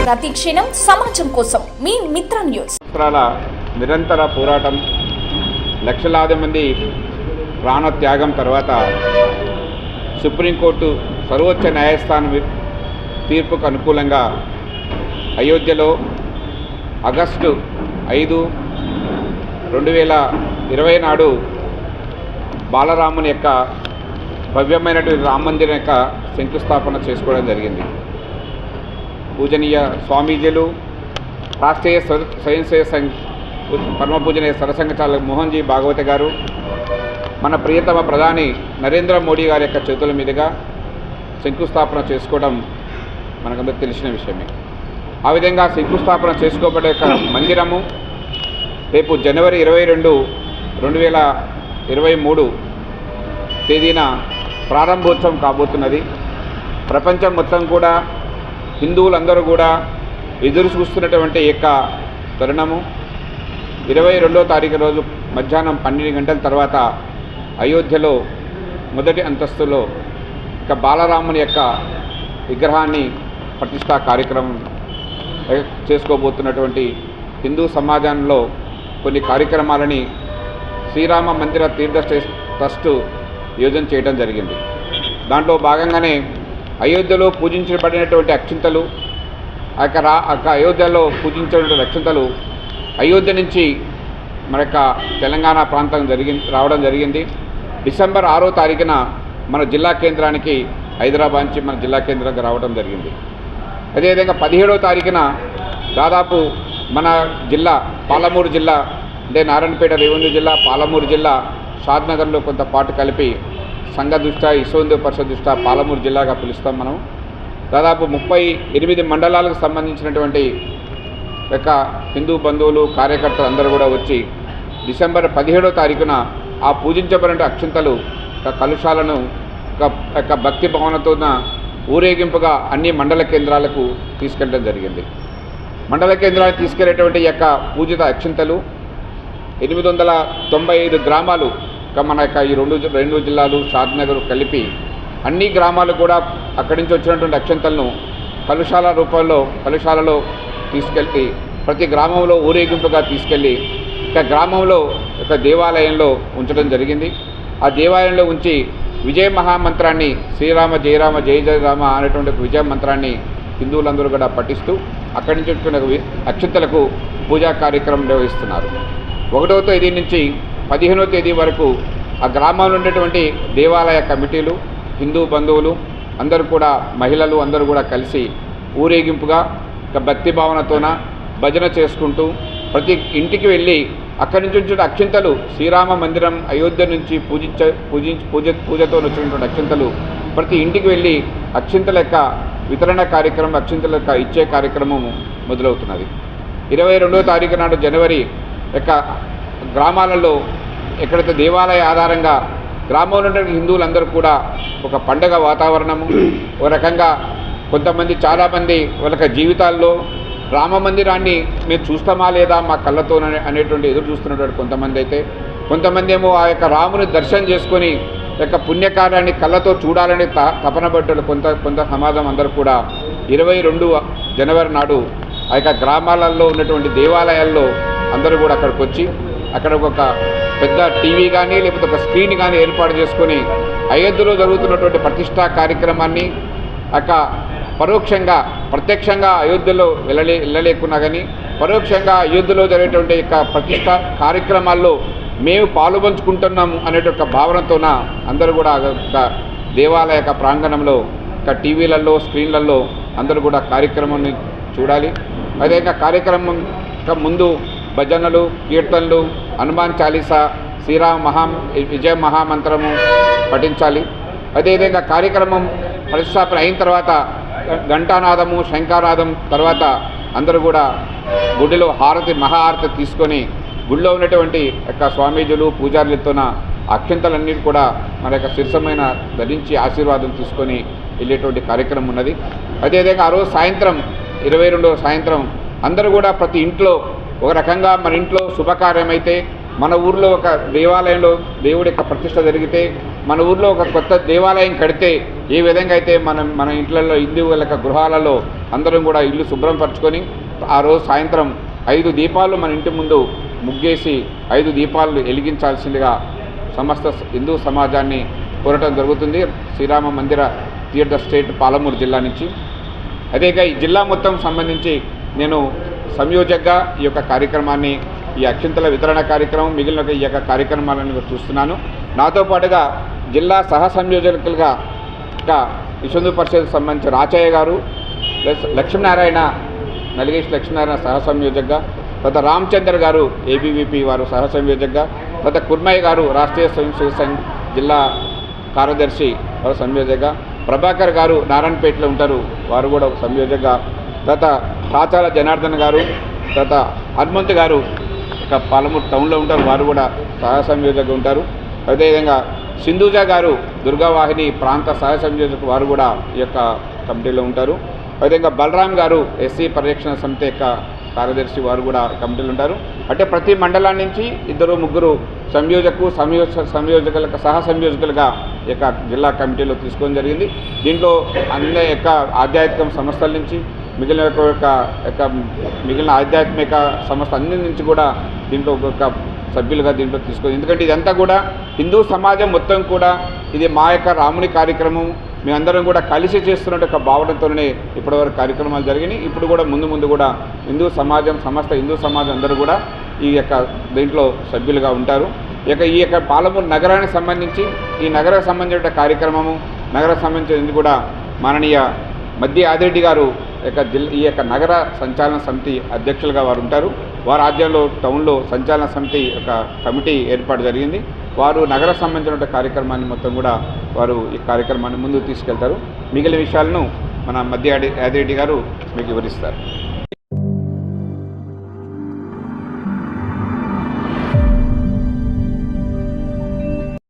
ప్రతి క్షణం సమాజం కోసం మీ మిత్ర న్యూస్. నిరంతర పోరాటం, లక్షలాది మంది ప్రాణ త్యాగం తర్వాత సుప్రీంకోర్టు సర్వోచ్చ న్యాయస్థానం తీర్పుకు అనుకూలంగా అయోధ్యలో ఆగస్టు 5, 2020 నాడు బాలరాముని యొక్క భవ్యమైనటువంటి రామ మందిరం యొక్క శంకుస్థాపన చేసుకోవడం జరిగింది. పూజనీయ స్వామీజీలు, రాష్ట్రీయ స్వయం సేవ సంఘ్ పరమ పూజనీయ సరసంఘచాలక మోహన్జీ భాగవత గారు, మన ప్రియతమ ప్రధాని నరేంద్ర మోడీ గారి యొక్క చేతుల మీదుగా శంకుస్థాపన చేసుకోవడం మనకందరికీ తెలిసిన విషయమే. ఆ విధంగా శంకుస్థాపన చేసుకోబడే మందిరము రేపు జనవరి 22, 2023 తేదీన ప్రారంభోత్సవం కాబోతున్నది. ప్రపంచం మొత్తం కూడా హిందువులందరూ కూడా ఎదురు చూస్తున్నటువంటి యొక్క తరుణము 22వ తారీఖు రోజు మధ్యాహ్నం 12 గంటల తర్వాత అయోధ్యలో మొదటి అంతస్తులో ఇక బాలరాముని యొక్క విగ్రహాన్ని ప్రతిష్టా కార్యక్రమం చేసుకోబోతున్నటువంటి హిందూ సమాజంలో కొన్ని కార్యక్రమాలని శ్రీరామ మందిర తీర్థ ట్రస్ట్ యోజన చేయడం జరిగింది. దాంట్లో భాగంగానే అయోధ్యలో పూజించబడినటువంటి అక్షింతలు, అయోధ్యలో పూజించినటువంటి అక్షింతలు అయోధ్య నుంచి మన యొక్క తెలంగాణ ప్రాంతం రావడం జరిగింది. డిసెంబర్ 6వ తారీఖున మన జిల్లా కేంద్రానికి, హైదరాబాద్ నుంచి మన జిల్లా కేంద్రానికి రావడం జరిగింది. అదేవిధంగా 17వ తారీఖున దాదాపు మన జిల్లా పాలమూరు జిల్లా, అంటే నారాయణపేట రెవెన్యూ జిల్లా, పాలమూరు జిల్లా, షాద్నగర్లో కొంత పాటు కలిపి సంఘ దృష్ట్యా, విశ్వ పరిషత్ దృష్ట్యా పాలమూరు జిల్లాగా పిలుస్తాం మనం. దాదాపు 38 మండలాలకు సంబంధించినటువంటి యొక్క హిందూ బంధువులు, కార్యకర్తలు అందరూ కూడా వచ్చి డిసెంబర్ 17వ తారీఖున ఆ పూజించబడిన అక్షింతలు కలుషాలను యొక్క భక్తి భావనతో ఊరేగింపుగా అన్ని మండల కేంద్రాలకు తీసుకెళ్ళడం జరిగింది. మండల కేంద్రాలకు తీసుకెళ్లేటువంటి యొక్క పూజిత అక్షింతలు 895 గ్రామాలు మన యొక్క ఈ రెండు జిల్లాలు, షాద్నగర్ కలిపి అన్ని గ్రామాలు కూడా అక్కడి నుంచి వచ్చినటువంటి అక్షింతలను కలుషాలలో తీసుకెళ్ళి ప్రతి గ్రామంలో ఊరేగింపుగా తీసుకెళ్ళి ఒక గ్రామంలో ఒక దేవాలయంలో ఉంచడం జరిగింది. ఆ దేవాలయంలో ఉంచి విజయ మహామంత్రాన్ని, శ్రీరామ జయ రామ జయ జయ రామ అనేటువంటి విజయ మంత్రాన్ని హిందువులందరూ కూడా పఠిస్తూ అక్కడి నుంచి వచ్చిన అక్షింతలకు పూజా కార్యక్రమం నిర్వహిస్తున్నారు. 1వ తేదీ నుంచి 15వ తేదీ వరకు ఆ గ్రామంలో ఉండేటువంటి దేవాలయ కమిటీలు, హిందూ బంధువులు అందరూ కూడా, మహిళలు అందరూ కూడా కలిసి ఊరేగింపుగా ఒక భక్తి భావనతోన భజన చేసుకుంటూ ప్రతి ఇంటికి వెళ్ళి అక్కడి నుంచి వచ్చిన అక్షింతలు, శ్రీరామ మందిరం అయోధ్య నుంచి పూజతో వచ్చినటువంటి అక్షింతలు ప్రతి ఇంటికి వెళ్ళి అక్షింతల యొక్క వితరణ కార్యక్రమం, అక్షింతల యొక్క ఇచ్చే కార్యక్రమం మొదలవుతున్నది. 22వ తారీఖు నాడు జనవరి యొక్క గ్రామాలలో ఎక్కడైతే దేవాలయ ఆధారంగా గ్రామంలో ఉన్న హిందువులందరూ కూడా ఒక పండగ వాతావరణము, ఒక రకంగా కొంతమంది, చాలామంది వాళ్ళ జీవితాల్లో రామ మందిరాన్ని మేము చూస్తామా లేదా మా కళ్ళతో అనేటువంటి ఎదురు చూస్తున్నటువంటి కొంతమంది అయితే, కొంతమంది ఏమో ఆ యొక్క రాముని దర్శనం చేసుకొని యొక్క పుణ్యకార్యాన్ని కళ్ళతో చూడాలని తపన పడ్డాడు కొంత సమాజం అందరూ కూడా 22 జనవరి నాడు ఆ యొక్క గ్రామాలలో ఉన్నటువంటి దేవాలయాల్లో అందరూ కూడా అక్కడికి వచ్చి అక్కడ ఒక పెద్ద టీవీ కానీ లేకపోతే ఒక స్క్రీన్ కానీ ఏర్పాటు చేసుకొని అయోధ్యలో జరుగుతున్నటువంటి ప్రతిష్టా కార్యక్రమాన్ని పరోక్షంగా, ప్రత్యక్షంగా అయోధ్యలో వెళ్ళలేకున్నా కానీ పరోక్షంగా అయోధ్యలో జరిగేటువంటి యొక్క ప్రతిష్టా కార్యక్రమాల్లో మేము పాలుపంచుకుంటున్నాము అనేటువంటి భావనతోన అందరూ కూడా దేవాలయ ప్రాంగణంలో టీవీలలో, స్క్రీన్లలో అందరూ కూడా కార్యక్రమాన్ని చూడాలి. అదేవిధంగా కార్యక్రమం ముందు భజనలు, కీర్తనలు, హనుమాన్ చాలీసా, విజయ మహామంత్రము పఠించాలి. అదేవిధంగా కార్యక్రమం ప్రతిష్టాపన అయిన తర్వాత ఘంటానాదము, శంఖానాదం తర్వాత అందరూ కూడా గుడిలో మహాహారతి తీసుకొని గుడిలో ఉన్నటువంటి యొక్క స్వామీజీలు, పూజారులతోన అక్షింతలన్నీ కూడా మన యొక్క శిరసమైన ధరించి ఆశీర్వాదం తీసుకొని వెళ్ళేటువంటి కార్యక్రమం ఉన్నది. అదేవిధంగా ఆ రోజు సాయంత్రం 22వ సాయంత్రం అందరూ కూడా ప్రతి ఇంట్లో ఒక రకంగా, మన ఇంట్లో శుభకార్యం అయితే, మన ఊర్లో ఒక దేవాలయంలో దేవుడి యొక్క ప్రతిష్ట జరిగితే, మన ఊర్లో ఒక కొత్త దేవాలయం కడితే ఏ విధంగా అయితే మన ఇంట్లలో హిందువుల గృహాలలో అందరం కూడా ఇల్లు శుభ్రం పరుచుకొని ఆ రోజు సాయంత్రం 5 దీపాలు మన ఇంటి ముందు ముగ్గేసి 5 దీపాలు వెలిగించాల్సిందిగా సమస్త హిందూ సమాజాన్ని కోరటం జరుగుతుంది శ్రీరామ మందిర తీర్థ స్టేట్ పాలమూరు జిల్లా నుంచి. అదేగా ఈ జిల్లా మొత్తం సంబంధించి నేను సంయోజకగా ఈ యొక్క కార్యక్రమాన్ని ఈ అక్షింతల వితరణ కార్యక్రమం మిగిలిన ఈ యొక్క కార్యక్రమాలను చూస్తున్నాను. నాతో పాటుగా జిల్లా సహ సంయోజకులుగా విశ్వ పరిషత్ సంబంధించి రాచయ్య గారు, లక్ష్మీనారాయణ నలిగేష్ లక్ష్మీనారాయణ సహ సంయోజకగా, తర్వాత రామచంద్ర గారు ఏబీవీపీ వారు సహ సంయోజకగా, తర్వాత కుర్మయ్య గారు రాష్ట్రీయ స్వయం సేవక సంఘ్ జిల్లా కార్యదర్శి వారు సంయోజకగా, ప్రభాకర్ గారు నారాయణపేటలో ఉంటారు వారు కూడా సంయోజకగా, తర్వాత కాచాల జనార్దన్ గారు, తర్వాత హనుమంత్ గారు ఇక పాలమూరు టౌన్లో ఉంటారు వారు కూడా సహ సంయోజకగా ఉంటారు. అదేవిధంగా సింధూజా గారు దుర్గావాహిని ప్రాంత సహ సంయోజక వారు కూడా ఈ యొక్క కమిటీలో ఉంటారు. అదేవిధంగా బలరాం గారు ఎస్సీ పరిరక్షణ సమితి యొక్క కార్యదర్శి వారు కూడా కమిటీలు ఉంటారు. అంటే ప్రతి మండలం నుంచి 2-3 సంయోజకులకు సహ సంయోజకులుగా ఈ యొక్క జిల్లా కమిటీలో తీసుకోవడం జరిగింది. దీంట్లో అన్ని యొక్క ఆధ్యాత్మిక సంస్థల నుంచి మిగిలిన ఆధ్యాత్మిక సంస్థ అన్ని నుంచి కూడా దీంట్లో ఒక సభ్యులుగా దీంట్లో తీసుకుంది. ఎందుకంటే ఇదంతా కూడా హిందూ సమాజం మొత్తం కూడా ఇది మా యొక్క రాముని కార్యక్రమం మేమందరం కూడా కలిసి చేస్తున్నట్టు ఒక భావనతోనే ఇప్పటివరకు కార్యక్రమాలు జరిగినాయి. ఇప్పుడు కూడా ముందు కూడా సమస్త హిందూ సమాజం అందరూ కూడా ఈ యొక్క దీంట్లో సభ్యులుగా ఉంటారు. ఈ యొక్క పాలమూరు నగరానికి సంబంధించి ఈ నగరానికి సంబంధించిన కార్యక్రమము నగరానికి సంబంధించింది కూడా మాననీయ మద్ది ఆదిరెడ్డి గారు ఈ యొక్క నగర సంచాలన సమితి అధ్యక్షులుగా వారు ఉంటారు. వారి ఆధ్వర్యంలో టౌన్లో సంచాలన సమితి ఒక కమిటీ ఏర్పాటు జరిగింది. వారు నగర సంబంధించిన కార్యక్రమాన్ని మొత్తం కూడా వారు ఈ కార్యక్రమాన్ని ముందుకు తీసుకెళ్తారు. మిగిలిన విషయాలను మన మద్ది ఆదిరెడ్డి గారు మీకు వివరిస్తారు.